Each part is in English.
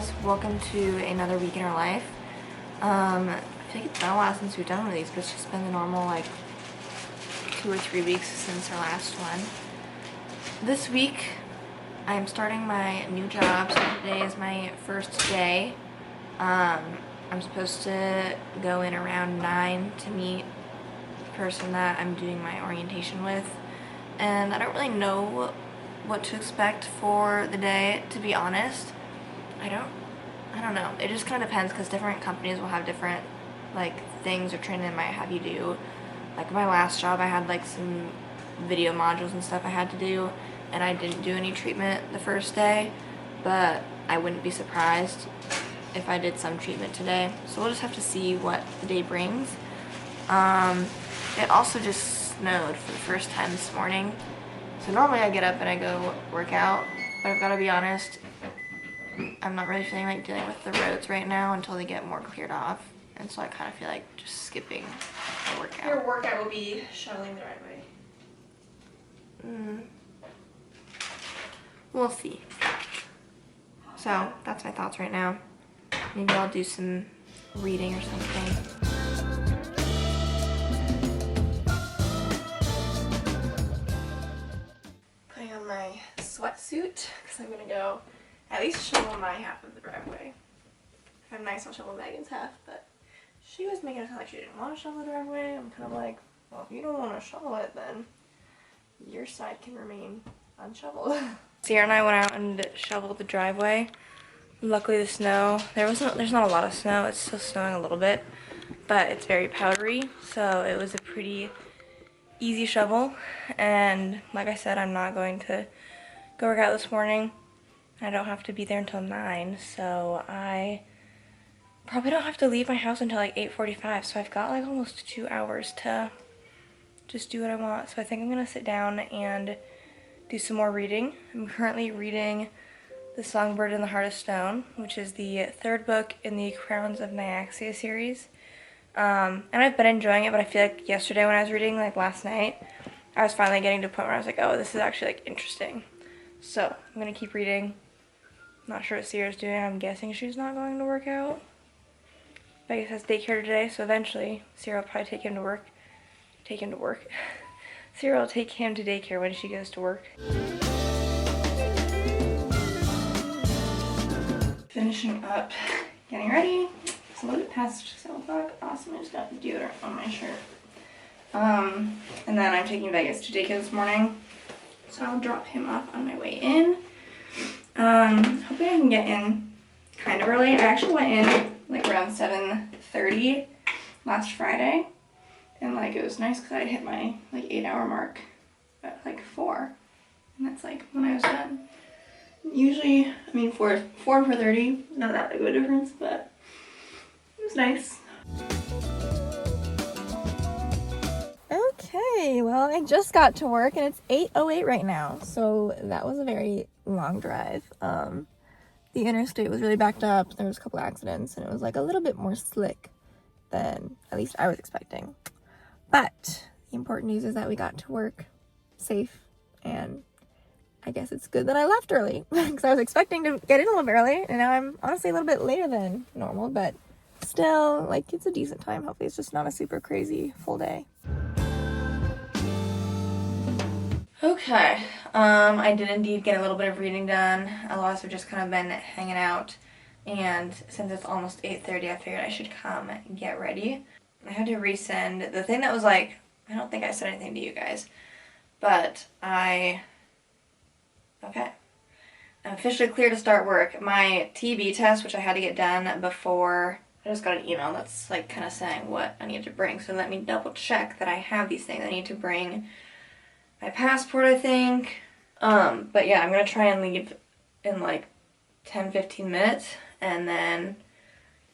guys, welcome to another week in our life. I feel like it's been a while since we've done one of these, but it's just been the normal like 2 or 3 weeks since our last one. This week I am starting my new job, so today is my first day. I'm supposed to go in around 9 to meet the person that I'm doing my orientation with, and I don't really know what to expect for the day, to be honest. I don't know. It just kind of depends because different companies will have different like things or training they might have you do. Like my last job, I had like some video modules and stuff I had to do, and I didn't do any treatment the first day, but I wouldn't be surprised if I did some treatment today. So we'll just have to see what the day brings. It also just snowed for the first time this morning. So normally I get up and I go work out, but I've got to be honest, I'm not really feeling like dealing with the roads right now until they get more cleared off. And so I kind of feel like just skipping a workout. Your workout will be shoveling the driveway. We'll see. So that's my thoughts right now. Maybe I'll do some reading or something. Putting on my sweatsuit because I'm gonna go at least shovel my half of the driveway. If I'm nice, I'll shovel Megan's half, but she was making it sound like she didn't want to shovel the driveway. I'm kind of like, well, if you don't want to shovel it, then your side can remain unshoveled. Sierra and I went out and shoveled the driveway. Luckily the snow, there's not a lot of snow, it's still snowing a little bit, but it's very powdery, so it was a pretty easy shovel. And like I said, I'm not going to go work out this morning. I don't have to be there until 9, so I probably don't have to leave my house until like 8:45, so I've got like almost 2 hours to just do what I want. So I think I'm gonna sit down and do some more reading. I'm currently reading The Songbird in the Heart of Stone, which is the 3rd book in the Crowns of Nyaxia series. And I've been enjoying it, but I feel like yesterday when I was reading, like last night, I was finally getting to a point where I was like, oh, this is actually like interesting. So I'm gonna keep reading. Not sure what Sierra's doing. I'm guessing she's not going to work out. Vegas has daycare today, so eventually Sierra will probably take him to work. Sierra will take him to daycare when she goes to work. Finishing up, getting ready. It's a little bit past 7 o'clock. Awesome, I just got deodorant on my shirt. And then I'm taking Vegas to daycare this morning, so I'll drop him off on my way in. Hoping I can get in kind of early. I actually went in like around 7:30 last Friday, and like it was nice because I hit my like 8-hour mark at like 4, and that's like when I was done. Usually, I mean 4 and 4:30, not that big of a difference, but it was nice. Okay, well, I just got to work and it's 8:08 right now, so that was a very long drive. The interstate was really backed up, there was a couple accidents, and it was like a little bit more slick than at least I was expecting. But the important news is that we got to work safe, and I guess it's good that I left early because I was expecting to get in a little bit early, and now I'm honestly a little bit later than normal, but still, like, it's a decent time. Hopefully it's just not a super crazy full day. Okay, I did indeed get a little bit of reading done. Otherwise, I've just kind of been hanging out, and since it's almost 8:30, I figured I should come and get ready. I had to resend the thing that was like, I don't think I said anything to you guys, but okay. I'm officially clear to start work. My TB test, which I had to get done before, I just got an email that's like kind of saying what I need to bring, so let me double check that I have these things I need to bring. My passport, I think. But yeah, I'm gonna try and leave in like 10-15 minutes, and then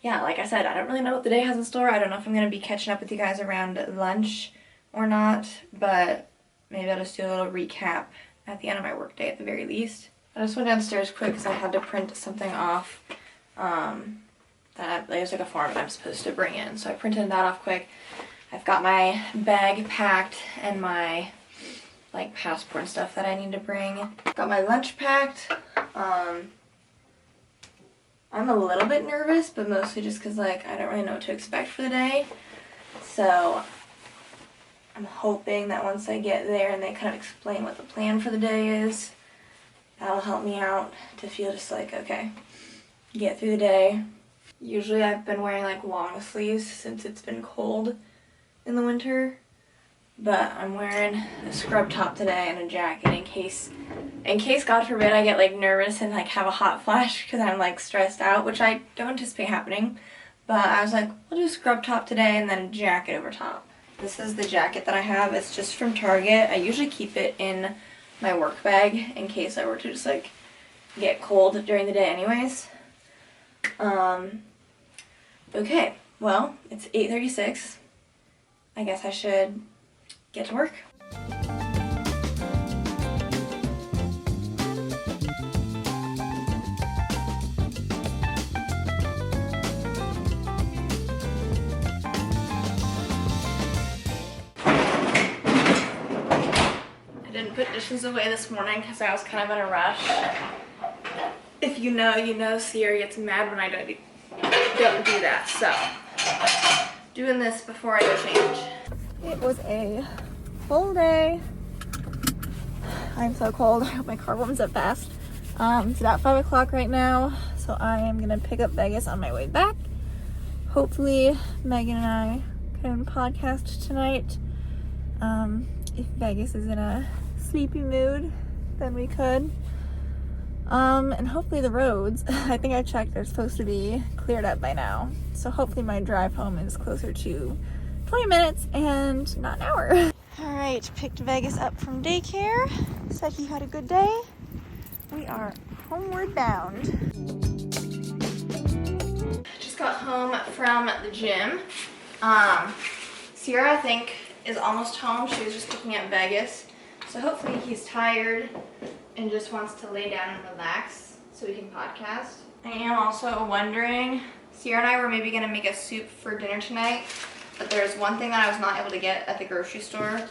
yeah, like I said, I don't really know what the day has in store. I don't know if I'm gonna be catching up with you guys around lunch or not, but maybe I'll just do a little recap at the end of my workday at the very least. I just went downstairs quick because I had to print something off that there's like a form that I'm supposed to bring in, so I printed that off quick. I've got my bag packed and my like passport and stuff that I need to bring. Got my lunch packed. I'm I'm a little bit nervous, but mostly just because, like, I don't really know what to expect for the day. So I'm hoping that once I get there and they kind of explain what the plan for the day is, that'll help me out to feel just like, okay, get through the day. Usually I've been wearing like long sleeves since it's been cold in the winter, but I'm wearing a scrub top today and a jacket in case God forbid I get like nervous and like have a hot flash because I'm like stressed out, which I don't anticipate happening. But I was like, we'll do a scrub top today and then a jacket over top. This is the jacket that I have. It's just from Target. I usually keep it in my work bag in case I were to just like get cold during the day anyways. Okay, well, it's 8:36. I guess I should get to work. I didn't put dishes away this morning because I was kind of in a rush. If you know, you know. Sierra gets mad when I don't do that, so doing this before I go change. It was a full day. I'm so cold. I hope my car warms up fast. It's about 5 o'clock right now, so I am gonna pick up Vegas on my way back. Hopefully Megan and I can podcast tonight. If Vegas is in a sleepy mood, then we could. And hopefully the roads, I think I checked, they're supposed to be cleared up by now. So hopefully my drive home is closer to 20 minutes and not an hour. All right, picked Vegas up from daycare. Said he had a good day. We are homeward bound. Just got home from the gym. Sierra, I think, is almost home. She was just looking at Vegas. So hopefully he's tired and just wants to lay down and relax so we can podcast. I am also wondering, Sierra and I were maybe gonna make a soup for dinner tonight, but there's one thing that I was not able to get at the grocery store,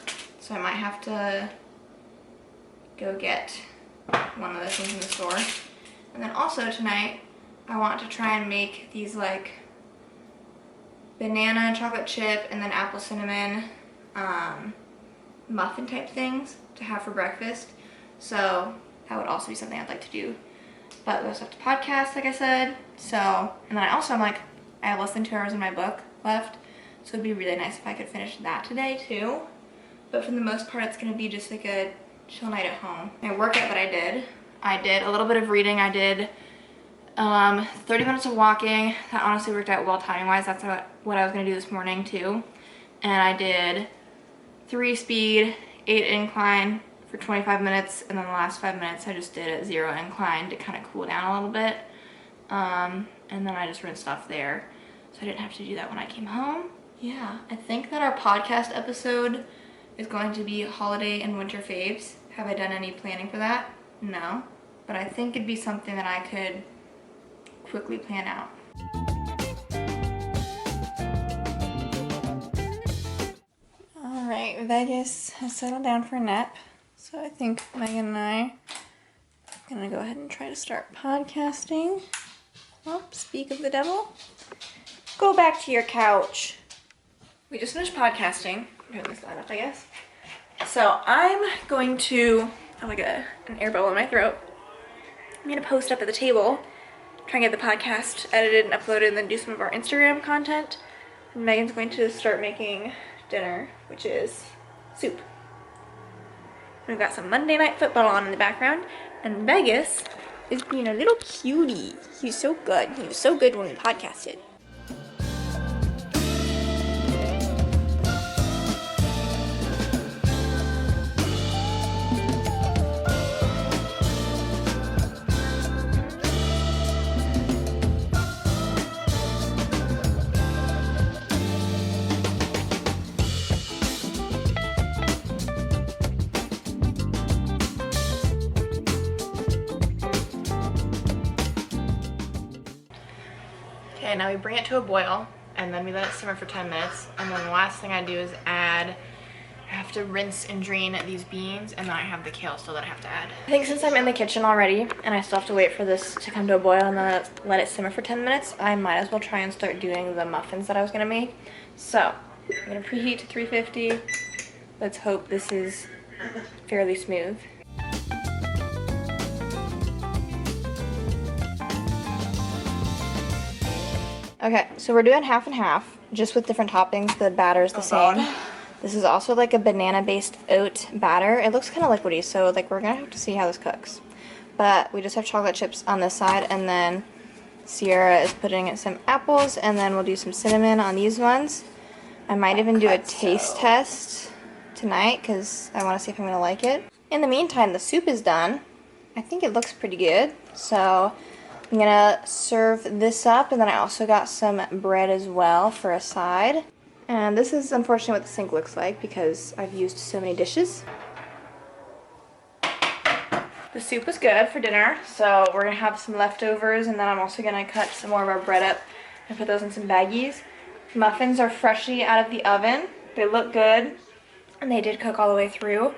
so I might have to go get one of those things in the store. And then also tonight, I want to try and make these like banana chocolate chip and then apple cinnamon muffin type things to have for breakfast. So that would also be something I'd like to do. But we also have to podcast, like I said. So, and then I'm like, I have less than 2 hours in my book left. So it'd be really nice if I could finish that today too. But for the most part, it's gonna be just like a chill night at home. My workout that I did a little bit of reading. I did 30 minutes of walking. That honestly worked out well timing wise. That's what I was gonna do this morning too. And I did 3 speed, 8 incline for 25 minutes, and then the last 5 minutes I just did a 0 incline to kind of cool down a little bit. And then I just rinsed off there, so I didn't have to do that when I came home. Yeah, I think that our podcast episode is going to be holiday and winter faves. Have I done any planning for that? No, but I think it'd be something that I could quickly plan out. All right, Vegas has settled down for a nap. So I think Megan and I are gonna go ahead and try to start podcasting. Oh, speak of the devil. Go back to your couch. We just finished podcasting. I'm doing this line up, I guess. So I'm going to have like an air bubble in my throat. I'm gonna post up at the table, try and get the podcast edited and uploaded, and then do some of our Instagram content. And Megan's going to start making dinner, which is soup. We've got some Monday Night Football on in the background, and Vegas is being a little cutie. He's so good. He was so good when we podcasted. Okay, now we bring it to a boil, and then we let it simmer for 10 minutes, and then the last thing I do is add I have to rinse and drain these beans, and then I have the kale still that I have to add. I think since I'm in the kitchen already, and I still have to wait for this to come to a boil and then let it simmer for 10 minutes, I might as well try and start doing the muffins that I was gonna make. So, I'm gonna preheat to 350. Let's hope this is fairly smooth. Okay, so we're doing half and half, just with different toppings. The batter's the same. God. This is also like a banana-based oat batter. It looks kind of liquidy, so like we're gonna have to see how this cooks. But we just have chocolate chips on this side, and then Sierra is putting in some apples, and then we'll do some cinnamon on these ones. I might even do a taste test tonight, because I want to see if I'm gonna like it. In the meantime, the soup is done. I think it looks pretty good, so I'm gonna serve this up, and then I also got some bread as well for a side. And this is unfortunately what the sink looks like because I've used so many dishes. The soup was good for dinner, so we're gonna have some leftovers, and then I'm also gonna cut some more of our bread up and put those in some baggies. Muffins are freshly out of the oven. They look good, and they did cook all the way through,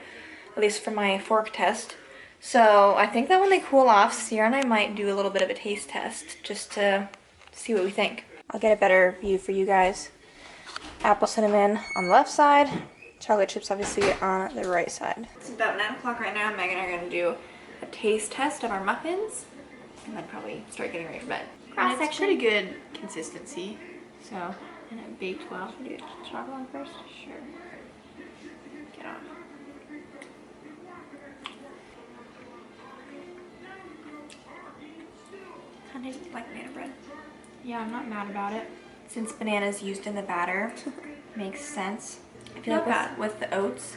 at least for my fork test. So I think that when they cool off, Sierra and I might do a little bit of a taste test just to see what we think. I'll get a better view for you guys. Apple cinnamon on the left side, chocolate chips obviously on the right side. It's about 9 o'clock right now. Megan and I are going to do a taste test of our muffins and then probably start getting ready for bed. And it's pretty good consistency, so, and it baked well. Should we do chocolate one first? Sure. Get on. Kind of tastes like banana bread. Yeah, I'm not mad about it. Since banana's used in the batter, makes sense. I feel like with the oats,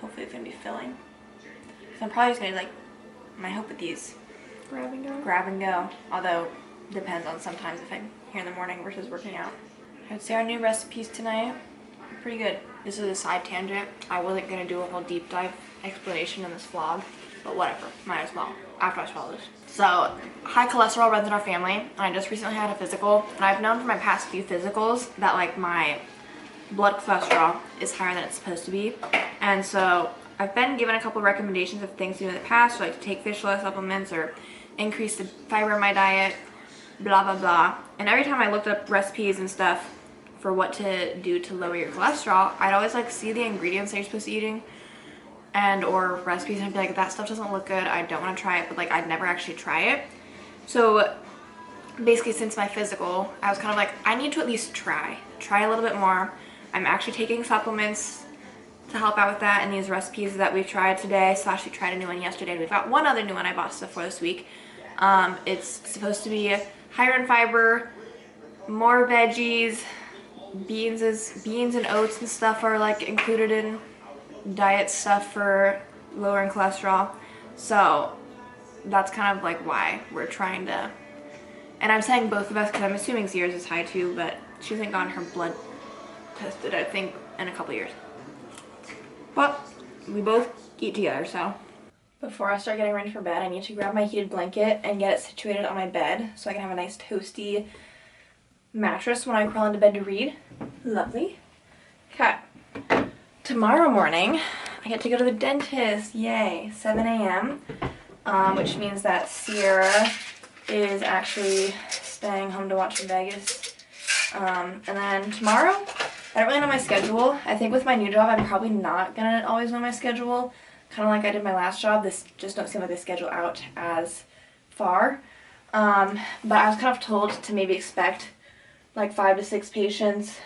hopefully it's gonna be filling. So I'm probably just gonna my hope with these. Grab and go? Grab and go. Although, depends on sometimes if I'm here in the morning versus working out. I would say our new recipes tonight are pretty good. This is a side tangent. I wasn't gonna do a whole deep dive explanation in this vlog, but whatever, might as well, after I swallow this. So, high cholesterol runs in our family, and I just recently had a physical, and I've known from my past few physicals that like my blood cholesterol is higher than it's supposed to be, and so I've been given a couple of recommendations of things to do in the past, like to take fish oil supplements or increase the fiber in my diet, blah blah blah, and every time I looked up recipes and stuff for what to do to lower your cholesterol, I'd always like see the ingredients that you're supposed to be eating and or recipes, and I'd be like, that stuff doesn't look good, I don't want to try it, but like I'd never actually try it. So basically since my physical, I was kind of like, I need to at least try a little bit more. I'm actually taking supplements to help out with that, and these recipes that we've tried today, / we tried a new one yesterday, and we've got one other new one I bought stuff for this week. It's supposed to be higher in fiber, more veggies, beans and oats and stuff are like included in diet stuff for lowering cholesterol. So that's kind of like why we're trying to, and I'm saying both of us because I'm assuming Sierra's is high too, but she hasn't gotten her blood tested I think in a couple years. But we both eat together, so. Before I start getting ready for bed, I need to grab my heated blanket and get it situated on my bed so I can have a nice toasty mattress when I crawl into bed to read. Lovely. Okay. Tomorrow morning, I get to go to the dentist. Yay. 7 a.m. Which means that Sierra is actually staying home to watch Vegas. And then tomorrow, I don't really know my schedule. I think with my new job, I'm probably not gonna always know my schedule. Kind of like I did my last job. This just don't seem like they schedule out as far. But I was kind of told to maybe expect like 5 to 6 patients.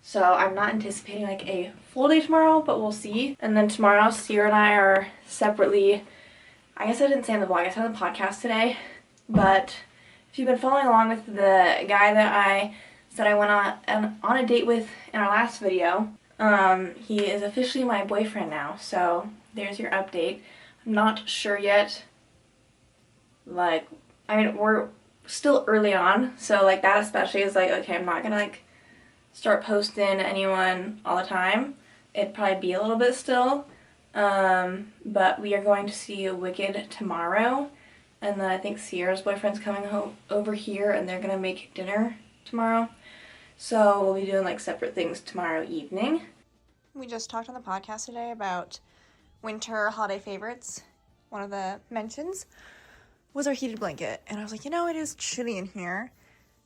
So I'm not anticipating like a full day tomorrow, but we'll see. And then tomorrow, Sierra and I are separately, I guess I didn't say in the vlog, I said on the podcast today, but if you've been following along with the guy that I said I went on a date with in our last video, he is officially my boyfriend now, so there's your update. I'm not sure yet, like, I mean, we're still early on, so like that especially is like, okay, I'm not gonna like start posting anyone all the time. It'd probably be a little bit still, but we are going to see Wicked tomorrow, and then I think Sierra's boyfriend's coming over here, and they're gonna make dinner tomorrow. So we'll be doing like separate things tomorrow evening. We just talked on the podcast today about winter holiday favorites. One of the mentions was our heated blanket. And I was like, it is chilly in here.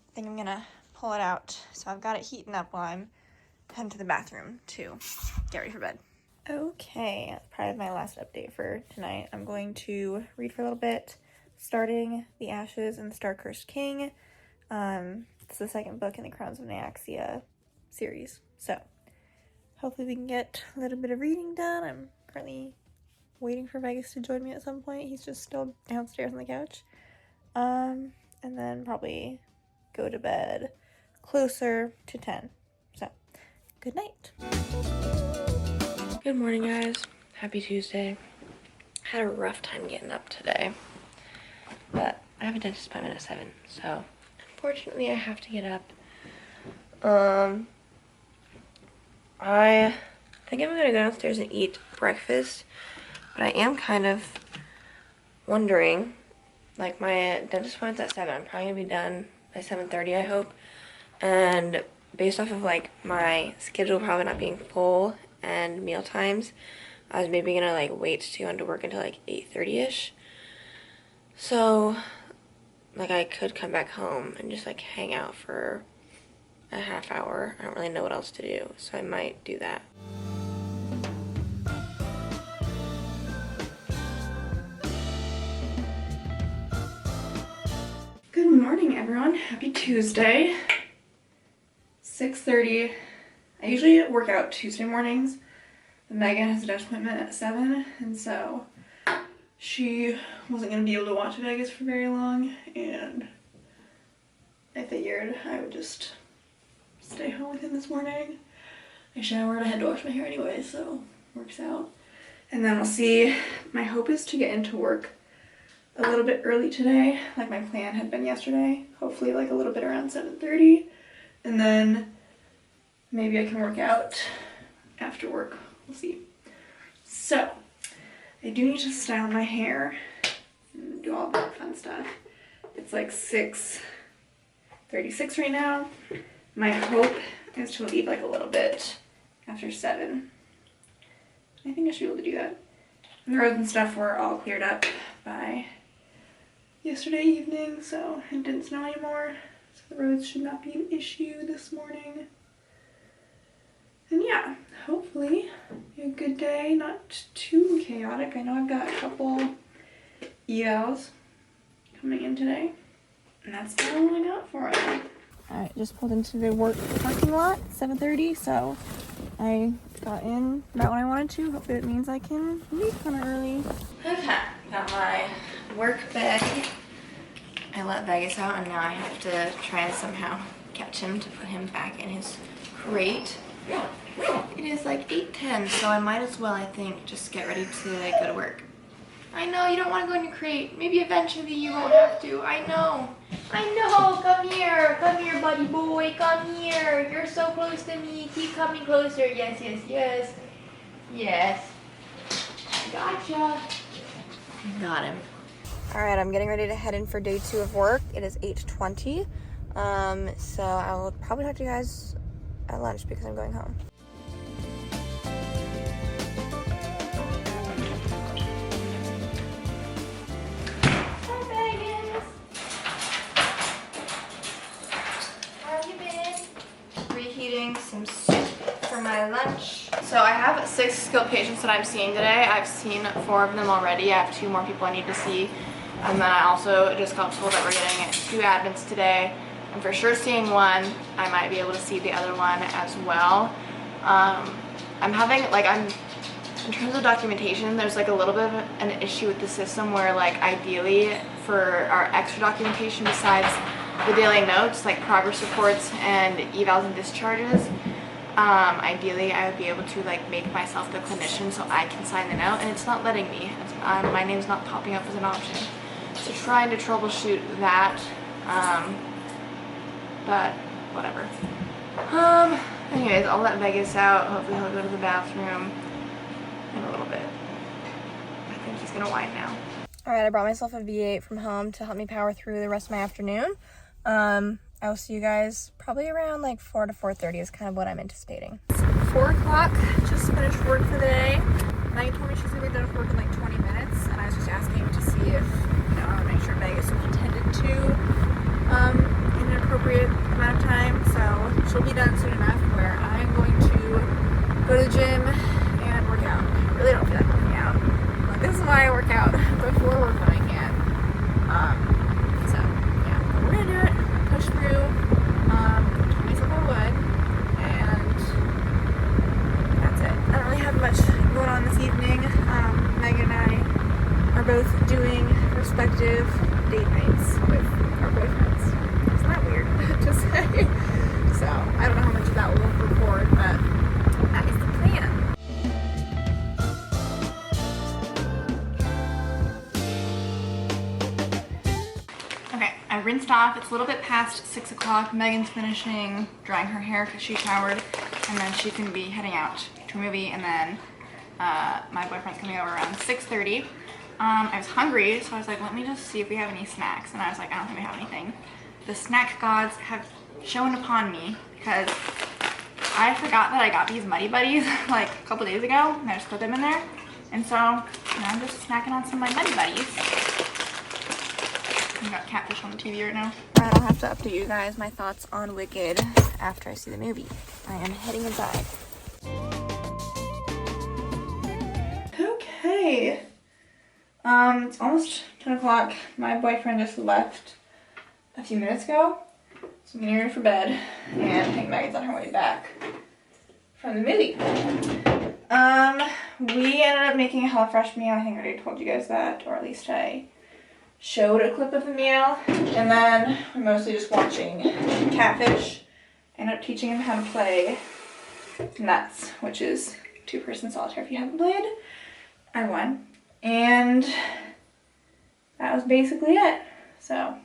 I think I'm gonna pull it out. So I've got it heating up while I'm heading to the bathroom to get ready for bed. Okay, that's probably my last update for tonight. I'm going to read for a little bit, starting The Ashes and the Star-Cursed King. It's the second book in the Crowns of Nyaxia series. So hopefully we can get a little bit of reading done. I'm currently waiting for Vegas to join me at some point. He's just still downstairs on the couch. And then probably go to bed closer to 10. So, good night. Good morning, guys. Happy Tuesday. Had a rough time getting up today, but I have a dentist appointment at 7, so unfortunately I have to get up. I think I'm gonna go downstairs and eat breakfast, but I am kind of wondering, like my dentist appointment's at 7, I'm probably gonna be done by 7:30, I hope, and based off of like my schedule probably not being full and meal times, I was maybe gonna like wait to go into work until like 8:30ish. So like I could come back home and just like hang out for a half hour. I don't really know what else to do, so I might do that. Good morning, everyone. Happy Tuesday. 6:30. I usually work out Tuesday mornings. Megan has a dentist appointment at 7, and so she wasn't going to be able to watch Vegas for very long, and I figured I would just stay home with him this morning. I showered, I had to wash my hair anyway, so works out. And then we'll see. My hope is to get into work a little bit early today, like my plan had been yesterday. Hopefully like a little bit around 7:30, and then maybe I can work out after work. We'll see. So, I do need to style my hair and do all that fun stuff. It's like 6:36 right now. My hope is to leave like a little bit after 7. I think I should be able to do that. And the roads and stuff were all cleared up by yesterday evening, so it didn't snow anymore. So the roads should not be an issue this morning. And yeah, hopefully a good day, not too chaotic. I know I've got a couple evals coming in today, and that's about all I got for it. Alright, just pulled into the work parking lot, 7:30, so I got in about when I wanted to. Hopefully it means I can leave kind of early. Okay, got my work bag. I let Vegas out, and now I have to try and somehow catch him to put him back in his crate. It is like 8:10, so I might as well, I think, just get ready to go to work. I know, you don't want to go in your crate. Maybe eventually you won't have to. I know. Come here, buddy boy. Come here. You're so close to me. Keep coming closer. Yes. Gotcha. Got him. Alright, I'm getting ready to head in for day 2 of work. It is 8:20. So I will probably talk to you guys at lunch because I'm going home. Hi, Vegas. How have you been? Reheating some soup for my lunch. So I have 6 skilled patients that I'm seeing today. I've seen 4 of them already. I have 2 more people I need to see. And then I also just got told that we're getting 2 admits today. I'm for sure seeing 1. I might be able to see the other one as well. I'm having, in terms of documentation, there's like a little bit of an issue with the system where like ideally for our extra documentation besides the daily notes, like progress reports and evals and discharges, ideally I would be able to like make myself the clinician so I can sign the note, and it's not letting me. My name's not popping up as an option. So trying to troubleshoot that, but whatever. Anyways, I'll let Vegas out. Hopefully he'll go to the bathroom in a little bit. I think he's gonna whine now. Alright, I brought myself a V8 from home to help me power through the rest of my afternoon. I will see you guys probably around like 4 to 4:30 is kind of what I'm anticipating. 4 o'clock, just finished work for the day. Megan told me she's gonna be done with work in like 20 minutes, and I was just asking to see if, I want to make sure Meg is attended to in an appropriate amount of time. So she'll be done soon enough where I'm going to go to the gym and work out. I really don't feel like working out. Like, this is why I work out before work when I can. So yeah, but we're gonna do it. Push through. Told myself I would, and that's it. I don't really have much going on this evening. Megan and I are both doing respective date nights with our boyfriends. Isn't that weird to say? So I don't know how much of that we'll record, but that is the plan. Okay, I rinsed off. It's a little bit past 6 o'clock. Megan's finishing drying her hair because she showered, and then she's gonna be heading out to a movie, and then my boyfriend's coming over around 6:30. I was hungry, so I was like, let me just see if we have any snacks, and I was like, I don't think we have anything. The snack gods have shown upon me because I forgot that I got these Muddy Buddies like a couple days ago, and I just put them in there, and so I'm just snacking on some of my Muddy Buddies. We got Catfish on the TV right now. Alright, I'll have to update you guys my thoughts on Wicked after I see the movie. I am heading inside. Okay. It's almost 10 o'clock. My boyfriend just left a few minutes ago. So I'm getting ready for bed. And I think Megan's on her way back from the movie. We ended up making a HelloFresh meal. I think I already told you guys that, or at least I showed a clip of the meal. And then we're mostly just watching Catfish. I ended up teaching him how to play Nuts, which is two-person solitaire if you haven't played. I won. And that was basically it. So, I'm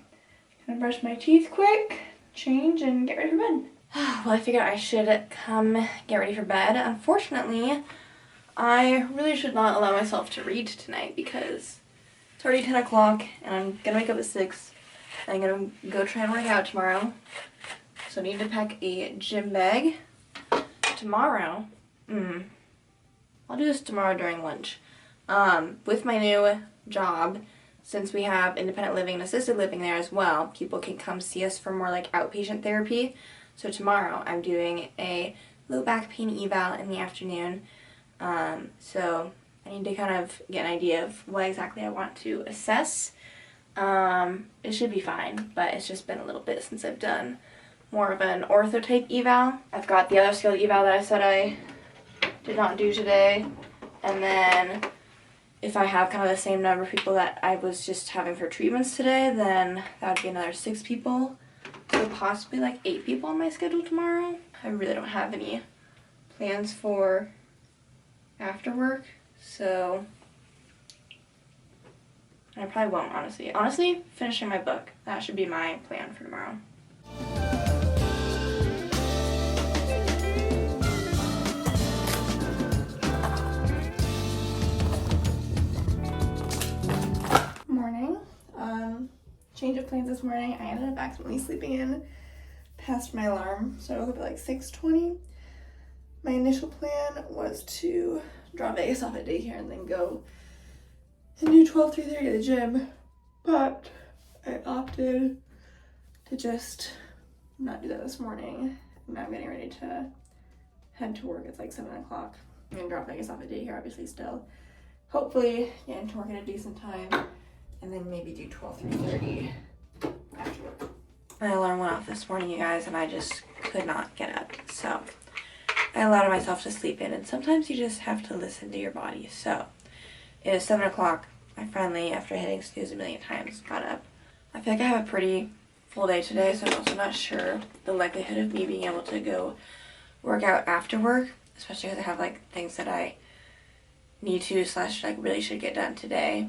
gonna brush my teeth quick, change, and get ready for bed. Well, I figured I should come get ready for bed. Unfortunately, I really should not allow myself to read tonight because it's already 10 o'clock and I'm gonna wake up at 6. I'm gonna go try and work out tomorrow. So I need to pack a gym bag. Tomorrow, I'll do this tomorrow during lunch. With my new job, since we have independent living and assisted living there as well, people can come see us for more like outpatient therapy. So tomorrow I'm doing a low back pain eval in the afternoon. So I need to kind of get an idea of what exactly I want to assess. It should be fine, but it's just been a little bit since I've done more of an ortho type eval. I've got the other skill eval that I said I did not do today, and then if I have kind of the same number of people that I was just having for treatments today, then that would be another 6 people. So possibly like 8 people on my schedule tomorrow. I really don't have any plans for after work, so I probably won't, honestly. Honestly, finishing my book. That should be my plan for tomorrow. Morning. Change of plans this morning. I ended up accidentally sleeping in past my alarm, so I woke up at like 6:20. My initial plan was to drop Vegas off at daycare and then go and do 3:30 at the gym, but I opted to just not do that this morning. Now I'm getting ready to head to work. It's like 7 o'clock. I'm gonna drop Vegas off at daycare, obviously, still. Hopefully get into work at a decent time, and then maybe do 3:30 after work. My alarm went off this morning, you guys, and I just could not get up. So I allowed myself to sleep in, and sometimes you just have to listen to your body. So it is 7 o'clock. I finally, after hitting snooze a million times, got up. I feel like I have a pretty full day today, so I'm also not sure the likelihood of me being able to go work out after work, especially because I have like things that I need to / like really should get done today.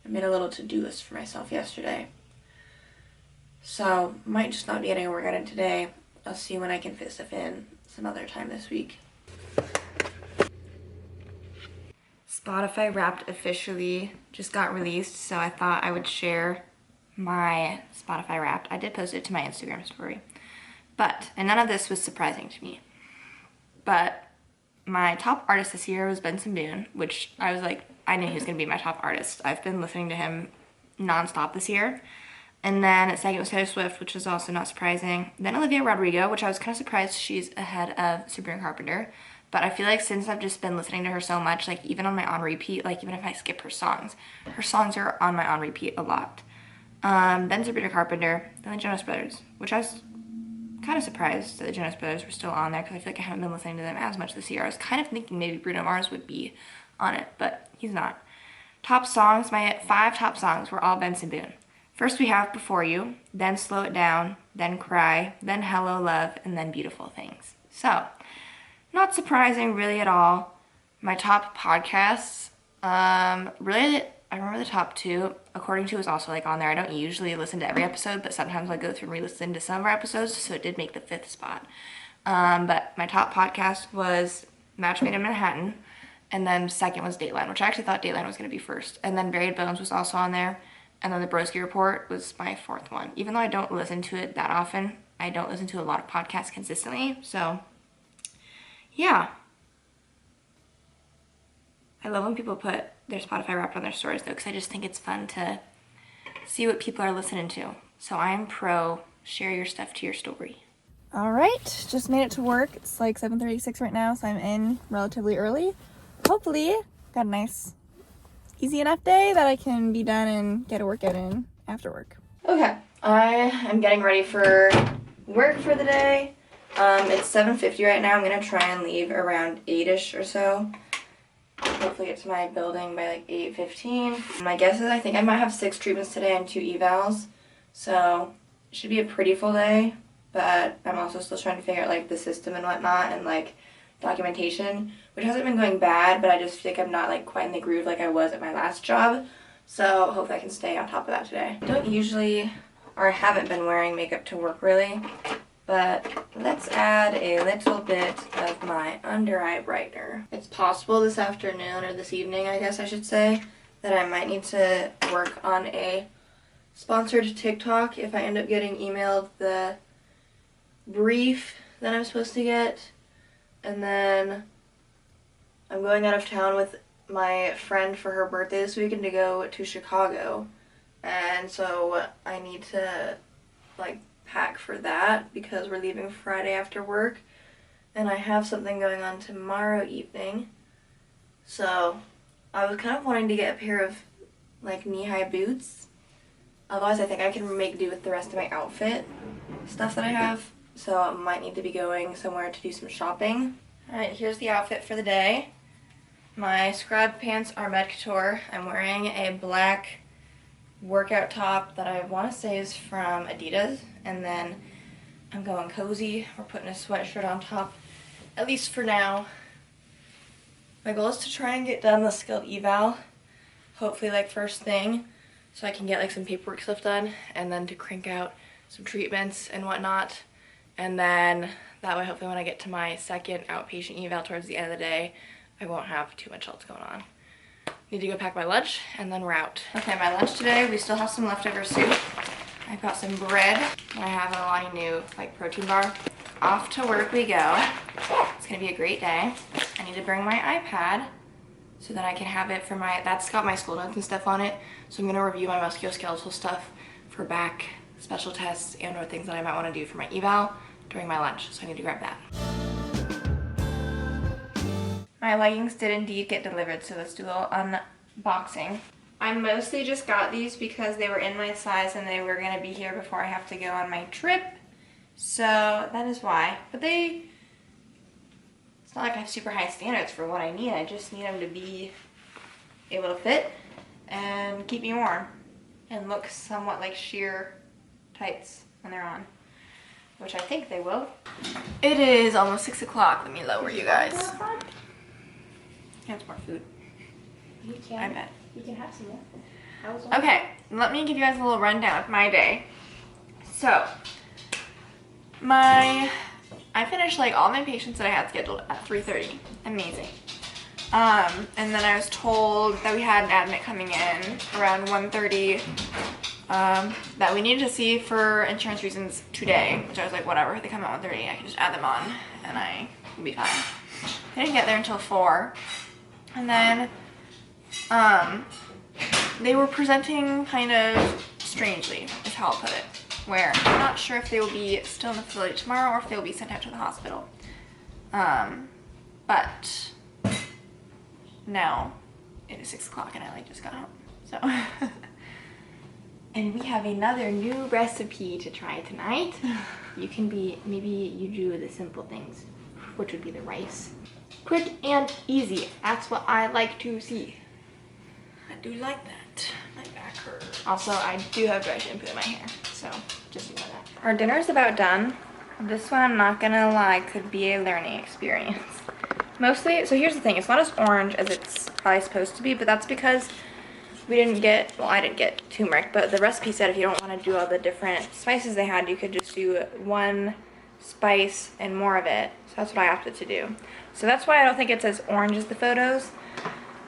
I made a little to-do list for myself yesterday. So might just not be getting a workout in today. I'll see when I can fit stuff in some other time this week. Spotify Wrapped officially just got released, so I thought I would share my Spotify Wrapped. I did post it to my Instagram story. And none of this was surprising to me. But my top artist this year was Benson Boone, which I was like, I knew he was going to be my top artist. I've been listening to him nonstop this year. And then second was Taylor Swift, which was also not surprising. Then Olivia Rodrigo, which I was kind of surprised she's ahead of Sabrina Carpenter. But I feel like since I've just been listening to her so much, like even on my on repeat, like even if I skip her songs are on my on repeat a lot. Then Sabrina Carpenter, then the Jonas Brothers, which I was kind of surprised that the Jonas Brothers were still on there because I feel like I haven't been listening to them as much this year. I was kind of thinking maybe Bruno Mars would be on it, but he's not. Top songs, my 5 top songs were all Benson Boone. First we have Before You, then Slow It Down, then Cry, then Hello Love, and then Beautiful Things. So, not surprising really at all. My top podcasts, really, I remember the top 2. According to was also like on there. I don't usually listen to every episode, but sometimes I go through and re-listen to some of our episodes, so it did make the 5th spot. But my top podcast was Match Made in Manhattan, and then second was Dateline, which I actually thought Dateline was going to be first. And then Buried Bones was also on there. And then the Broski Report was my 4th one. Even though I don't listen to it that often, I don't listen to a lot of podcasts consistently. So, yeah. I love when people put their Spotify Wrapped on their stories, though, because I just think it's fun to see what people are listening to. So I'm pro share your stuff to your story. All right, just made it to work. It's like 7:36 right now, so I'm in relatively early. Hopefully, got a nice, easy enough day that I can be done and get a workout in after work. Okay, I am getting ready for work for the day. It's 7:50 right now. I'm gonna try and leave around 8ish or so. Hopefully get to my building by like 8:15. My guess is I think I might have 6 treatments today and 2 evals. So it should be a pretty full day, but I'm also still trying to figure out like the system and whatnot and like documentation, which hasn't been going bad, but I just feel like I'm not like quite in the groove like I was at my last job. So hopefully I can stay on top of that today. I don't usually, or I haven't been wearing makeup to work really, but let's add a little bit of my under eye brightener. It's possible this afternoon or this evening, I guess I should say, that I might need to work on a sponsored TikTok if I end up getting emailed the brief that I'm supposed to get. And then I'm going out of town with my friend for her birthday this weekend to go to Chicago. And so I need to like pack for that because we're leaving Friday after work. And I have something going on tomorrow evening. So I was kind of wanting to get a pair of like knee-high boots. Otherwise I think I can make do with the rest of my outfit stuff that I have. So I might need to be going somewhere to do some shopping. Alright, here's the outfit for the day. My scrub pants are Med Couture. I'm wearing a black workout top that I want to say is from Adidas. And then I'm going cozy. We're putting a sweatshirt on top, at least for now. My goal is to try and get done the skilled eval, hopefully like first thing, so I can get like some paperwork stuff done, and then to crank out some treatments and whatnot. And then that way, hopefully when I get to my second outpatient eval towards the end of the day, I won't have too much else going on. Need to go pack my lunch, and then we're out. Okay, my lunch today, we still have some leftover soup. I've got some bread, and I have a Alani Nu like protein bar. Off to work we go. It's gonna be a great day. I need to bring my iPad so that I can have it for my, that's got my school notes and stuff on it. So I'm gonna review my musculoskeletal stuff for back special tests and or things that I might wanna do for my eval during my lunch. So I need to grab that. My leggings did indeed get delivered, so let's do a little unboxing. I mostly just got these because they were in my size and they were gonna be here before I have to go on my trip. So that is why. But it's not like I have super high standards for what I need. I just need them to be able to fit and keep me warm and look somewhat like sheer tights when they're on, which I think they will. It is almost 6 o'clock. Let me lower you guys. That's more food. You can. I bet. You can have some more. Okay, let me give you guys a little rundown of my day. So, I finished like all my patients that I had scheduled at 3:30. Amazing. And then I was told that we had an admit coming in around 1:30 that we needed to see for insurance reasons today, which I was like, whatever, they come out at 1:30, I can just add them on and I will be fine. They didn't get there until 4. And then they were presenting kind of strangely, is how I'll put it, where I'm not sure if they will be still in the facility tomorrow or if they will be sent out to the hospital. But now it is 6 o'clock and I like just got home, so. And we have another new recipe to try tonight. You can be, maybe you do the simple things, which would be the rice. Quick and easy, that's what I like to see. I do like that. My back hurts. Also, I do have dry shampoo in my hair, so just know that. Our dinner is about done. This one, I'm not gonna lie, could be a learning experience. Mostly, so here's the thing, it's not as orange as it's probably supposed to be, but that's because we didn't get, well, I didn't get turmeric, but the recipe said if you don't want to do all the different spices they had, you could just do one spice and more of it. So that's what I opted to do. So that's why I don't think it's as orange as the photos.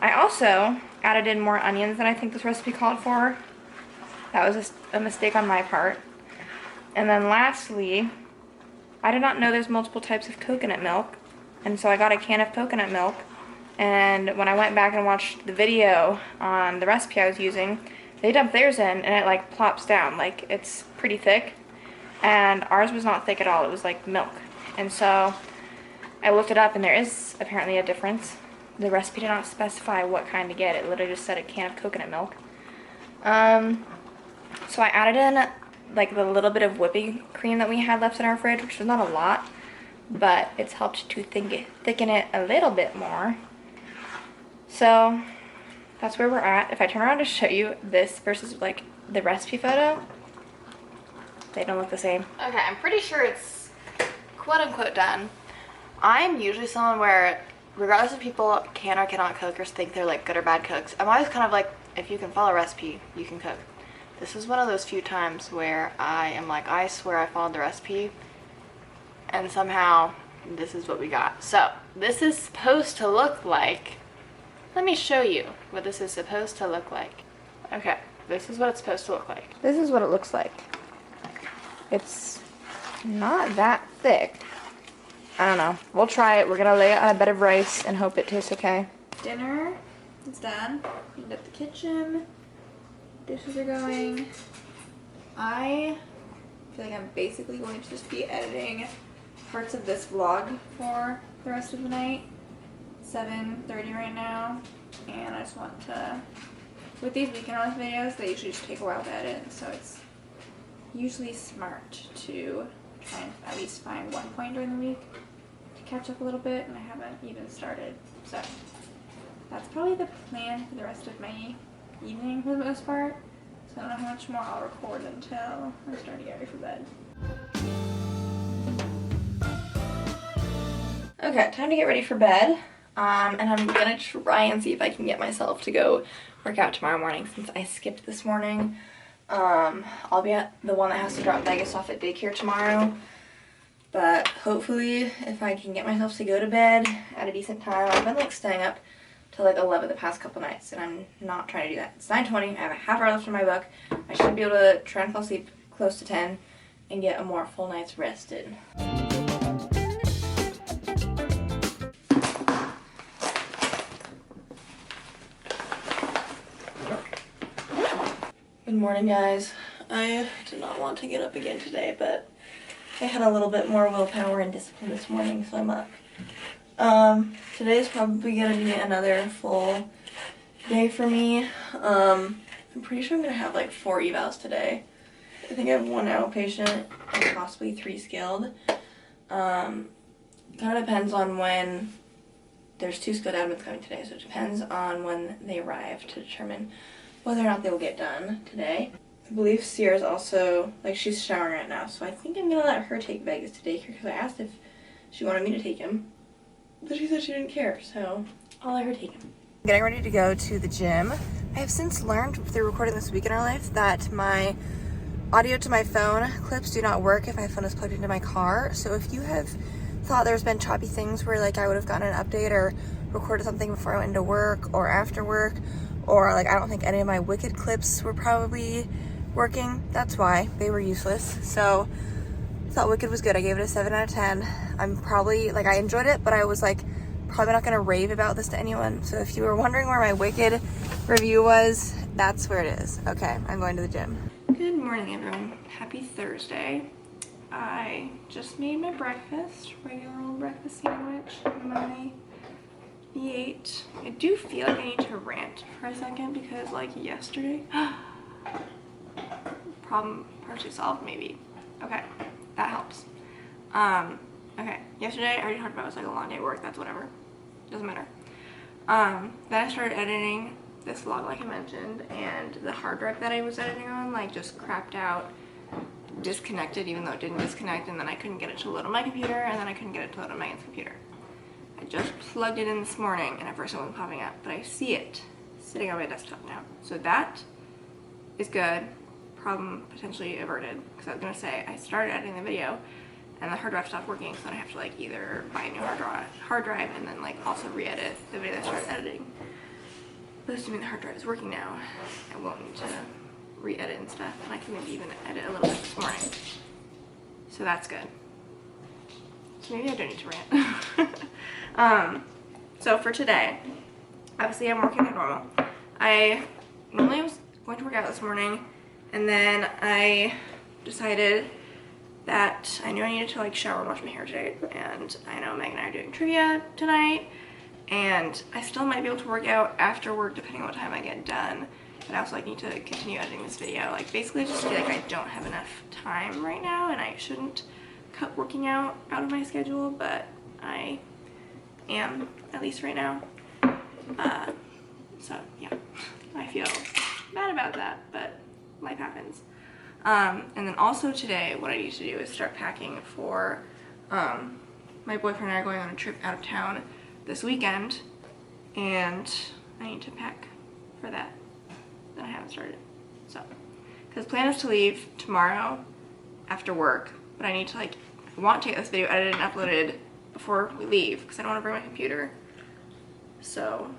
I also added in more onions than I think this recipe called for. That was a mistake on my part. And then lastly, I did not know there's multiple types of coconut milk. And so I got a can of coconut milk. And when I went back and watched the video on the recipe I was using, they dumped theirs in and it like plops down. Like it's pretty thick. And ours was not thick at all. It was like milk. And so I looked it up and there is apparently a difference. The recipe did not specify what kind to get. It literally just said a can of coconut milk. So I added in like the little bit of whipping cream that we had left in our fridge, which was not a lot, but it's helped to thicken it a little bit more. So that's where we're at. If I turn around to show you this versus like the recipe photo, they don't look the same. Okay, I'm pretty sure it's quote unquote done. I'm usually someone where regardless if people can or cannot cook or think they're like good or bad cooks, I'm always kind of like, if you can follow a recipe, you can cook. This is one of those few times where I am like, I swear I followed the recipe and somehow this is what we got. So this is supposed to look like, let me show you what this is supposed to look like. Okay, this is what it's supposed to look like. This is what it looks like. It's not that thick. I don't know. We'll try it. We're gonna lay it on a bed of rice and hope it tastes okay. Dinner is done. Cleaned up the kitchen. Dishes are going. I feel like I'm basically going to just be editing parts of this vlog for the rest of the night. 7:30 right now, and I just want to, with these weekend life videos, they usually just take a while to edit, so it's usually smart to try and at least find one point during the week to catch up a little bit, and I haven't even started. So that's probably the plan for the rest of my evening for the most part. So I don't know how much more I'll record until I start to get ready for bed. Okay, time to get ready for bed. And I'm gonna try and see if I can get myself to go work out tomorrow morning since I skipped this morning. I'll be at the one that has to drop Vegas off at daycare tomorrow. But hopefully if I can get myself to go to bed at a decent time. I've been like staying up till like 11 the past couple nights and I'm not trying to do that. It's 9:20, I have a half hour left in my book. I should be able to try and fall asleep close to 10 and get a more full night's rest in. Good morning, guys. I did not want to get up again today, but I had a little bit more willpower and discipline this morning, so I'm up. Today's probably gonna be another full day for me. I'm pretty sure I'm gonna have like 4 evals today. I think I have 1 outpatient and possibly 3 skilled. Kind of depends on when. There's 2 skilled admits coming today, so it depends on when they arrive to determine whether or not they will get done today. I believe Sierra's also, like, she's showering right now, so I think I'm gonna let her take Vegas to daycare because I asked if she wanted me to take him, but she said she didn't care, so I'll let her take him. Getting ready to go to the gym. I have since learned through recording This Week in Our Life that my audio to my phone clips do not work if my phone is plugged into my car, so if you have thought there's been choppy things where like I would have gotten an update or recorded something before I went into work or after work, or like I don't think any of my Wicked clips were probably working. That's why they were useless. So thought Wicked was good. I gave it a 7 out of 10. I'm probably, like, I enjoyed it, but I was like, probably not gonna rave about this to anyone. So if you were wondering where my Wicked review was, that's where it is. Okay, I'm going to the gym. Good morning, everyone. Happy Thursday. I just made my breakfast, regular old breakfast sandwich, my V8. I do feel like I need to rant for a second because, like, yesterday, problem partially solved, maybe. Okay, that helps. Okay, yesterday I already talked about it was like a long day at work, that's whatever. Doesn't matter. Then I started editing this vlog like I mentioned, and the hard drive that I was editing on like just crapped out, disconnected even though it didn't disconnect, and then I couldn't get it to load on my computer, and then I couldn't get it to load on Megan's computer. I just plugged it in this morning and at first it wasn't popping up, but I see it sitting on my desktop now. So that is good. Problem potentially averted, because I was gonna say I started editing the video and the hard drive stopped working, so then I have to like either buy a new hard drive and then like also re-edit the video that I started editing. But assuming the hard drive is working now, I won't need to re-edit and stuff, and I can maybe even edit a little bit this morning. So that's good. So maybe I don't need to rant. So for today, obviously I'm working at normal. I normally was going to work out this morning, and then I decided that I knew I needed to like shower and wash my hair today, and I know Megan and I are doing trivia tonight, and I still might be able to work out after work depending on what time I get done, but I also like need to continue editing this video. Like basically I just feel like I don't have enough time right now, and I shouldn't cut working out of my schedule, but I am, at least right now. So yeah, I feel bad about that, but life happens. And then also today, what I need to do is start packing for, my boyfriend and I are going on a trip out of town this weekend, and I need to pack for that. I haven't started. So, because the plan is to leave tomorrow after work, but I need to like, I want to get this video edited and uploaded before we leave, because I don't want to bring my computer. So,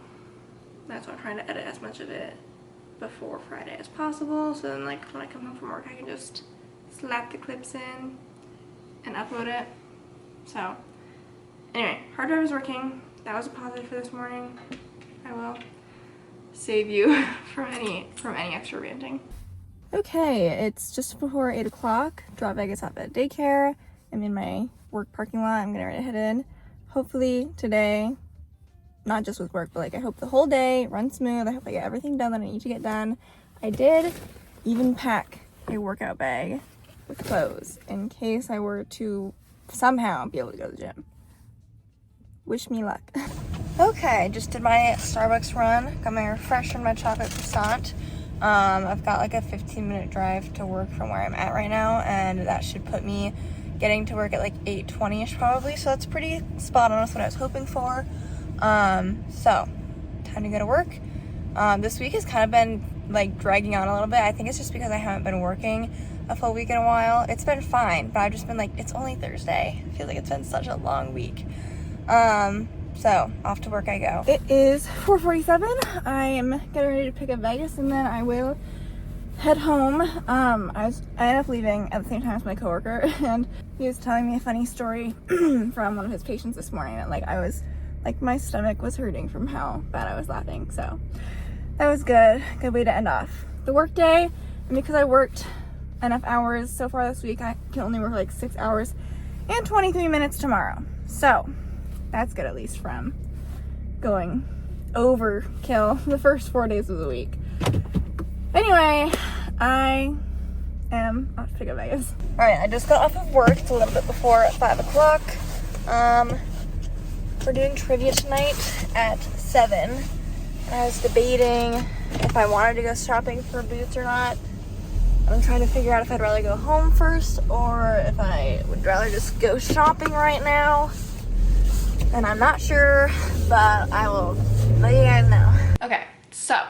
that's why I'm trying to edit as much of it before Friday as possible, so then like when I come home from work I can just slap the clips in and upload it. So anyway, hard drive is working. That was a positive for this morning. I will save you from any extra ranting. Okay, it's just before 8 o'clock. Drop Vegas off at daycare. I'm in my work parking lot. I'm gonna head in. Hopefully today, not just with work, but like I hope the whole day runs smooth. I hope I get everything done that I need to get done. I did even pack a workout bag with clothes in case I were to somehow be able to go to the gym. Wish me luck. Okay, just did my Starbucks run. Got my refresher and my chocolate croissant. I've got like a 15-minute drive to work from where I'm at right now, and that should put me getting to work at like 8:20ish probably. So that's pretty spot on with what I was hoping for. So time to go to work. This week has kind of been like dragging on a little bit. I think it's just because I haven't been working a full week in a while. It's been fine, but I've just been like, it's only Thursday. I feel like it's been such a long week. So off to work I go. It is 4:47. I am getting ready to pick up Vegas, and then I will head home. I ended up leaving at the same time as my coworker, and he was telling me a funny story from one of his patients this morning, that like I was like, my stomach was hurting from how bad I was laughing. So that was good way to end off the work day. And because I worked enough hours so far this week, I can only work like 6 hours and 23 minutes tomorrow. So that's good, at least from going overkill the first 4 days of the week. Anyway, I am off to pick up Vegas. All right, I just got off of work. It's a little bit before 5 o'clock. We're doing trivia tonight at 7. I was debating if I wanted to go shopping for boots or not. I'm trying to figure out if I'd rather go home first or if I would rather just go shopping right now. And I'm not sure, but I will let you guys know. Okay, so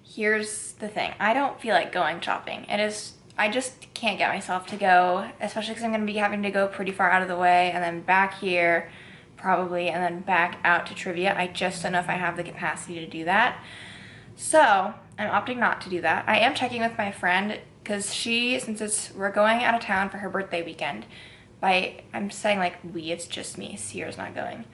here's the thing. I don't feel like going shopping. I just can't get myself to go, especially because I'm going to be having to go pretty far out of the way and then back here probably, and then back out to trivia. I just don't know if I have the capacity to do that. So I'm opting not to do that. I am checking with my friend because we're going out of town for her birthday weekend. I'm saying like we, it's just me. Sierra's not going.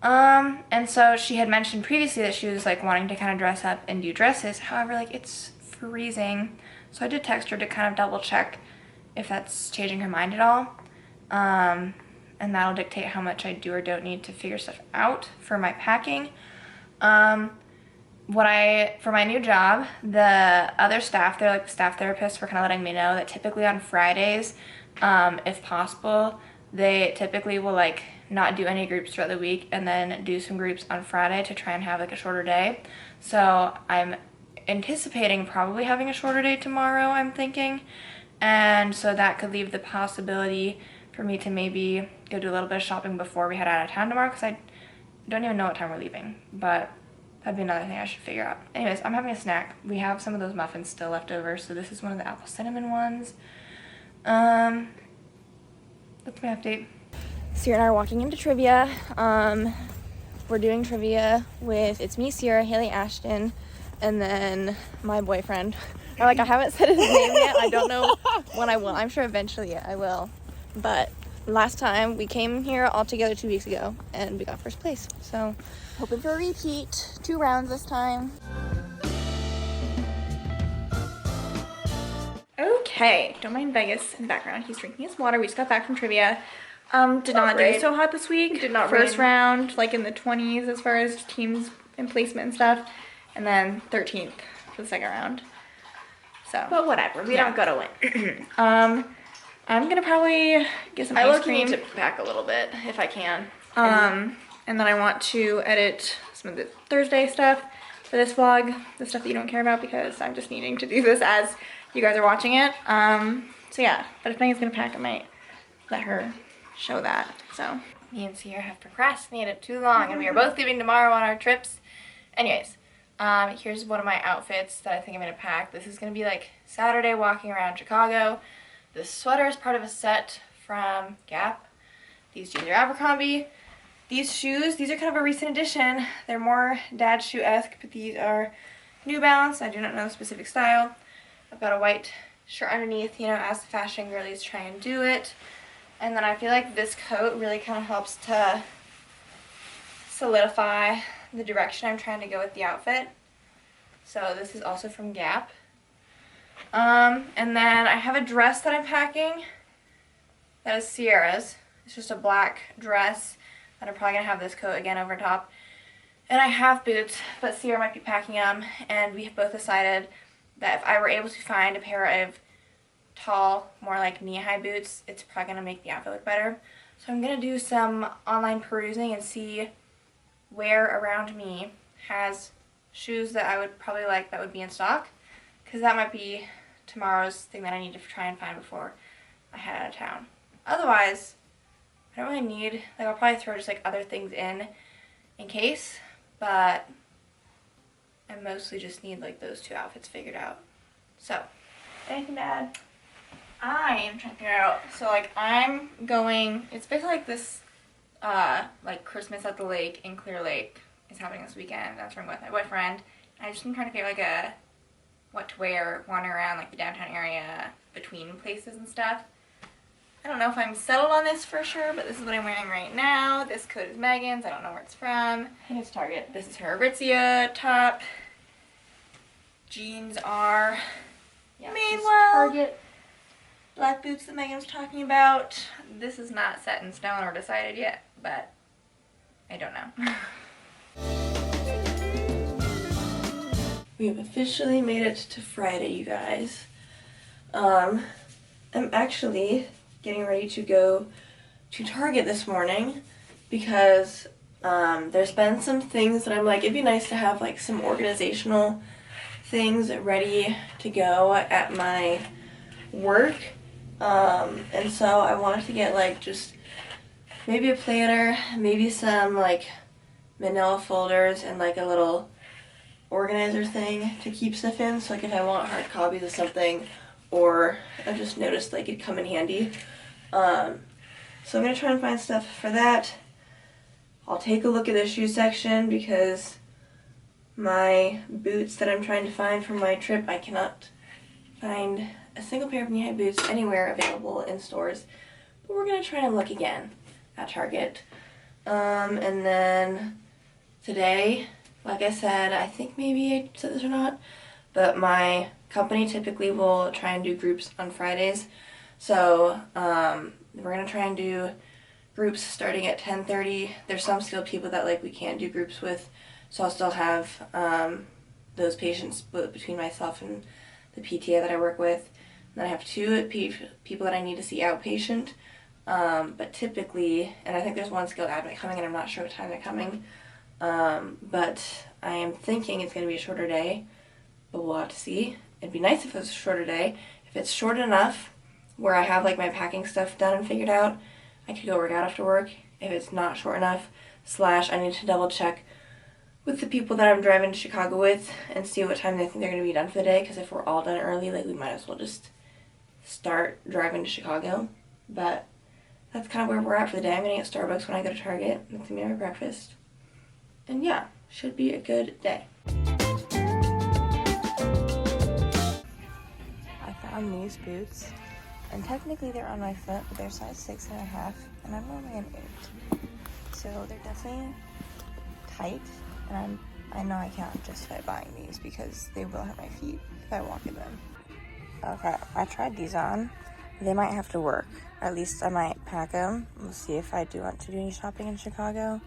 And so she had mentioned previously that she was like wanting to kind of dress up and do dresses. However, like it's freezing. So I did text her to kind of double check if that's changing her mind at all. And that'll dictate how much I do or don't need to figure stuff out for my packing. For my new job, the other staff, they're like the staff therapists, were kind of letting me know that typically on Fridays, if possible, they typically will like not do any groups throughout the week and then do some groups on Friday to try and have like a shorter day. So I'm anticipating probably having a shorter day tomorrow, I'm thinking. And so that could leave the possibility for me to maybe go do a little bit of shopping before we head out of town tomorrow, because I don't even know what time we're leaving, but that'd be another thing I should figure out. Anyways, I'm having a snack. We have some of those muffins still left over, so this is one of the apple cinnamon ones. That's my update. Sierra and I are walking into trivia. We're doing trivia with, it's me, Sierra, Haley, Ashton, and then my boyfriend. I haven't said his name yet. I don't know when I will. I'm sure eventually I will. But last time we came here all together 2 weeks ago and we got first place. So hoping for a repeat. 2 rounds this time. Okay, don't mind Vegas in the background. He's drinking his water. We just got back from trivia. Did not do so hot this week. Did not First round, like in the 20s as far as teams and placement and stuff. And then 13th for the second round. So, but whatever. We don't gotta win. I'm gonna probably get some ice cream. I need to pack a little bit if I can. And then I want to edit some of the Thursday stuff for this vlog, the stuff that you don't care about, because I'm just needing to do this as you guys are watching it. So yeah, but if Megan's gonna pack, I might let her show that. So me and Sierra have procrastinated too long, and we are both leaving tomorrow on our trips. Anyways, here's one of my outfits that I think I'm gonna pack. This is gonna be like Saturday walking around Chicago. This sweater is part of a set from Gap. These jeans are Abercrombie. These shoes, these are kind of a recent addition. They're more dad shoe-esque, but these are New Balance. I do not know the specific style. I've got a white shirt underneath, you know, as the fashion girlies try and do it. And then I feel like this coat really kind of helps to solidify the direction I'm trying to go with the outfit. So this is also from Gap. And then I have a dress that I'm packing. That is Sierra's. It's just a black dress. And I'm probably going to have this coat again over top. And I have boots, but Sierra might be packing them. And we have both decided that if I were able to find a pair of tall, more like knee-high boots, it's probably going to make the outfit look better. So I'm going to do some online perusing and see where around me has shoes that I would probably like that would be in stock. Because that might be tomorrow's thing that I need to try and find before I head out of town. Otherwise, I don't really need, like I'll probably throw just like other things in case, but I mostly just need like those 2 outfits figured out. So, anything to add? I am trying to figure out, so like I'm going, it's basically like this, like Christmas at the lake in Clear Lake is happening this weekend. That's where I'm with my boyfriend. I just am trying to figure like what to wear, wandering around like the downtown area between places and stuff. I don't know if I'm settled on this for sure, but this is what I'm wearing right now. This coat is Megan's. I don't know where it's from. I think it's Target. This is her Aritzia top. Jeans are Madewell. Target. Black boots that Megan was talking about. This is not set in stone or decided yet, but I don't know. We have officially made it to Friday, you guys. I'm actually getting ready to go to Target this morning because there's been some things that I'm like, it'd be nice to have like some organizational things ready to go at my work. And so I wanted to get like just maybe a planner, maybe some like manila folders and like a little organizer thing to keep stuff in, so like if I want hard copies of something, or I just noticed like it'd come in handy. So I'm gonna try and find stuff for that. I'll take a look at the shoe section because my boots that I'm trying to find for my trip I cannot find a single pair of knee-high boots anywhere available in stores. But we're gonna try and look again at Target. And then today, like I said, I think maybe I said this or not, but my company typically will try and do groups on Fridays. So we're gonna try and do groups starting at 10:30. There's some skilled people that like we can't do groups with, so I'll still have those patients split between myself and the PTA that I work with. And then I have two people that I need to see outpatient. But typically, and I think there's one skilled admit coming, and I'm not sure what time they're coming. But I am thinking it's going to be a shorter day, but we'll have to see. It'd be nice if it was a shorter day. If it's short enough where I have like my packing stuff done and figured out, I could go work out after work. If it's not short enough, / I need to double check with the people that I'm driving to Chicago with and see what time they think they're going to be done for the day, because if we're all done early, like we might as well just start driving to Chicago. But that's kind of where we're at for the day. I'm going to get Starbucks when I go to Target. That's going to be my breakfast. And yeah, should be a good day. I found these boots, and technically they're on my foot, but they're size 6.5, and I'm only an 8. So they're definitely tight, and I know I can't justify buying these because they will hurt my feet if I walk in them. Okay, I tried these on. They might have to work. At least I might pack them. We'll see if I do want to do any shopping in Chicago.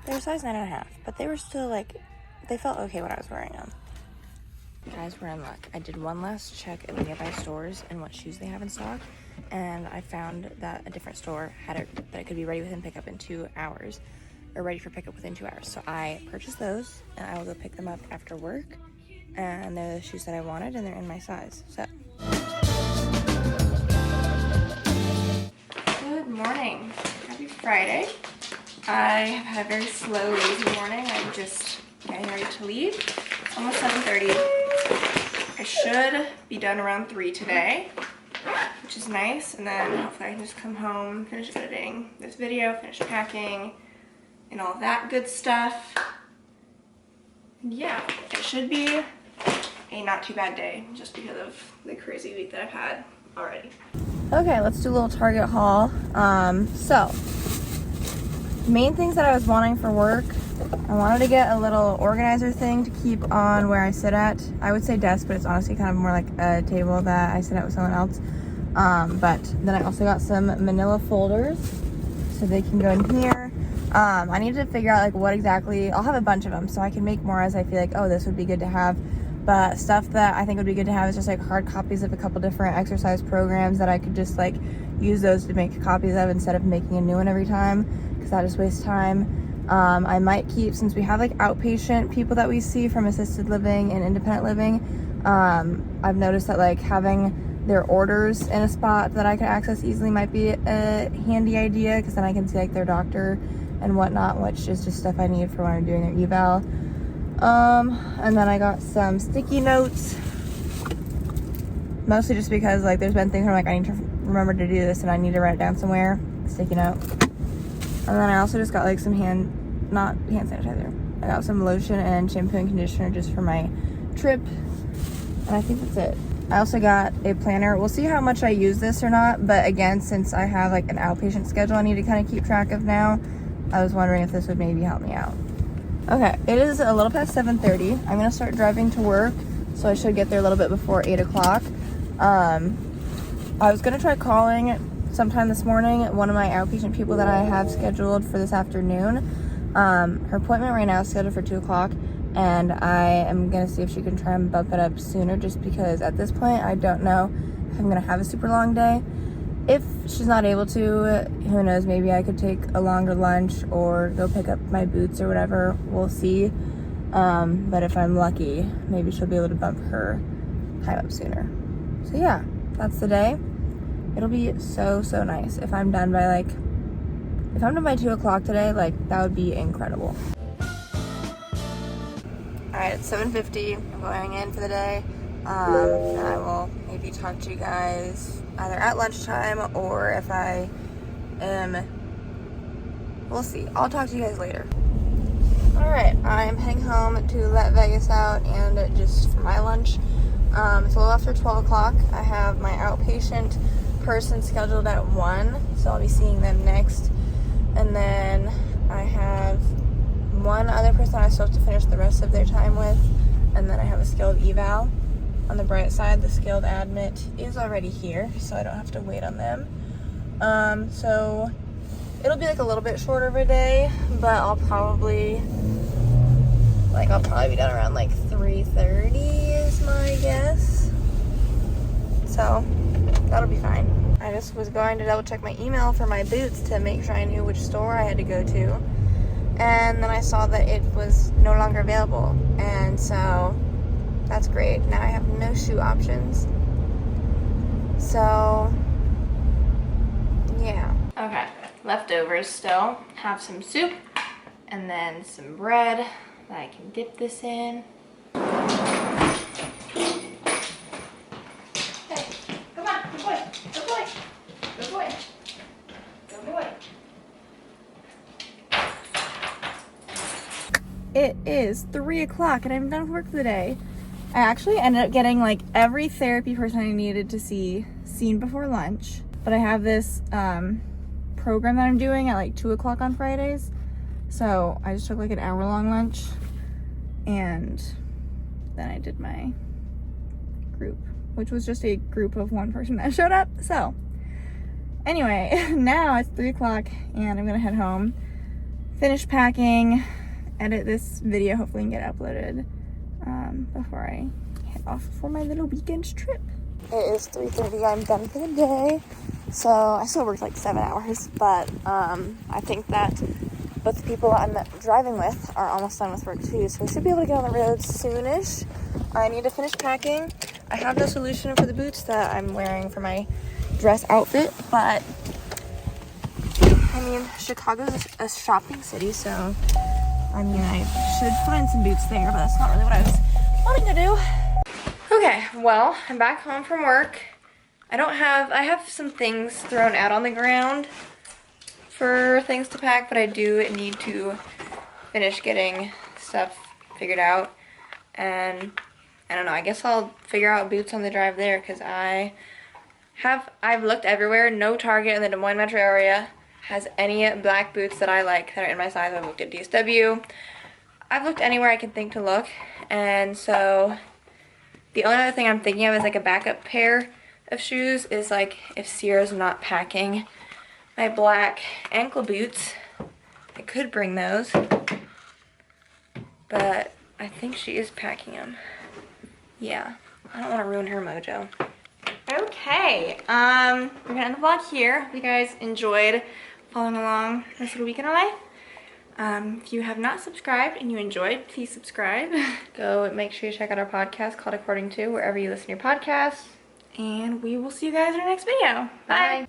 They were size 9.5, but they were still like, they felt okay when I was wearing them. Guys, we're in luck. I did one last check at the nearby stores and what shoes they have in stock, and I found that a different store had it that it could be ready within pickup in 2 hours, or ready for pickup within 2 hours. So I purchased those, and I will go pick them up after work. And they're the shoes that I wanted, and they're in my size. So. Good morning. Happy Friday. I have had a very slow, lazy morning. I'm just getting ready to leave. It's almost 7:30. I should be done around 3 today, which is nice. And then hopefully I can just come home, finish editing this video, finish packing, and all that good stuff. Yeah, it should be a not too bad day just because of the crazy week that I've had already. Okay, let's do a little Target haul. So main things that I was wanting for work, I wanted to get a little organizer thing to keep on where I sit at. I would say desk, but it's honestly kind of more like a table that I sit at with someone else. But then I also got some manila folders so they can go in here. I need to figure out like what exactly, I'll have a bunch of them so I can make more as I feel like, oh, this would be good to have. But stuff that I think would be good to have is just like hard copies of a couple different exercise programs that I could just like use those to make copies of instead of making a new one every time, because that just wastes time. I might keep, since we have like outpatient people that we see from assisted living and independent living, I've noticed that like having their orders in a spot that I can access easily might be a handy idea, because then I can see like their doctor and whatnot, which is just stuff I need for when I'm doing their eval. And then I got some sticky notes, mostly just because like there's been things where I'm like, I need to remember to do this and I need to write it down somewhere. Sticky note. And then I also just got like some not hand sanitizer. I got some lotion and shampoo and conditioner just for my trip, and I think that's it. I also got a planner. We'll see how much I use this or not, but again, since I have like an outpatient schedule I need to kind of keep track of now, I was wondering if this would maybe help me out. Okay, it is a little past 7:30. I'm gonna start driving to work, so I should get there a little bit before 8 o'clock. I was gonna try calling sometime this morning one of my outpatient people that I have scheduled for this afternoon. Her appointment right now is scheduled for 2 o'clock, and I am gonna see if she can try and bump it up sooner, just because at this point I don't know if I'm gonna have a super long day. If she's not able to, who knows, maybe I could take a longer lunch or go pick up my boots or whatever. We'll see. But if I'm lucky, maybe she'll be able to bump her time up sooner. So yeah, that's the day. It'll be so nice if I'm done by if I'm done by 2 o'clock today, that would be incredible. Alright, it's 7:50. I'm going in for the day. And I will maybe talk to you guys either at lunchtime or if I am, we'll see. I'll talk to you guys later. Alright, I'm heading home to let Vegas out, and just for my lunch, It's a little after 12 o'clock. I have my outpatient person scheduled at 1, so I'll be seeing them next. And then I have one other person I'm supposed to finish the rest of their time with, and then I have a skilled eval. On the bright side, the skilled admit is already here, so I don't have to wait on them. So it'll be like a little bit shorter of a day, but I'll probably be done around like 3:30 is my guess. So that'll be fine. I just was going to double check my email for my boots to make sure I knew which store I had to go to. And then I saw that it was no longer available. And so that's great. Now I have no shoe options. So yeah. Okay, leftovers still. Have some soup and then some bread that I can dip this in. Hey, come on, good boy, good boy, good boy, good boy. It is 3 o'clock and I'm done with work for the day. I actually ended up getting like every therapy person I needed to see seen before lunch. But I have this program that I'm doing at like 2 o'clock on Fridays. So I just took like an hour-long lunch and then I did my group, which was just a group of one person that showed up. So anyway, now it's 3 o'clock and I'm gonna head home, finish packing, edit this video, hopefully and get it uploaded before I head off for my little weekend trip. It is 3:30, I'm done for the day. So I still worked like 7 hours, but I think that both the people I'm driving with are almost done with work too, so we should be able to get on the road soonish. I need to finish packing. I have no solution for the boots that I'm wearing for my dress outfit, but I mean, Chicago's a shopping city, so I mean, I should find some boots there, but that's not really what I was wanting to do. Okay, well, I'm back home from work. I have some things thrown out on the ground for things to pack, but I do need to finish getting stuff figured out. And I don't know, I guess I'll figure out boots on the drive there, because I've looked everywhere. No Target in the Des Moines metro area has any black boots that I like that are in my size. I've looked at DSW. I've looked anywhere I can think to look, and so the only other thing I'm thinking of is like a backup pair of shoes is like if Sierra's not packing my black ankle boots, I could bring those, but I think she is packing them. Yeah, I don't want to ruin her mojo. Okay, we're gonna end the vlog here. Hope you guys enjoyed following along this little week in our life. If you have not subscribed and you enjoyed, please subscribe. Go make sure you check out our podcast called According To, wherever you listen to your podcasts. And we will see you guys in our next video. Bye.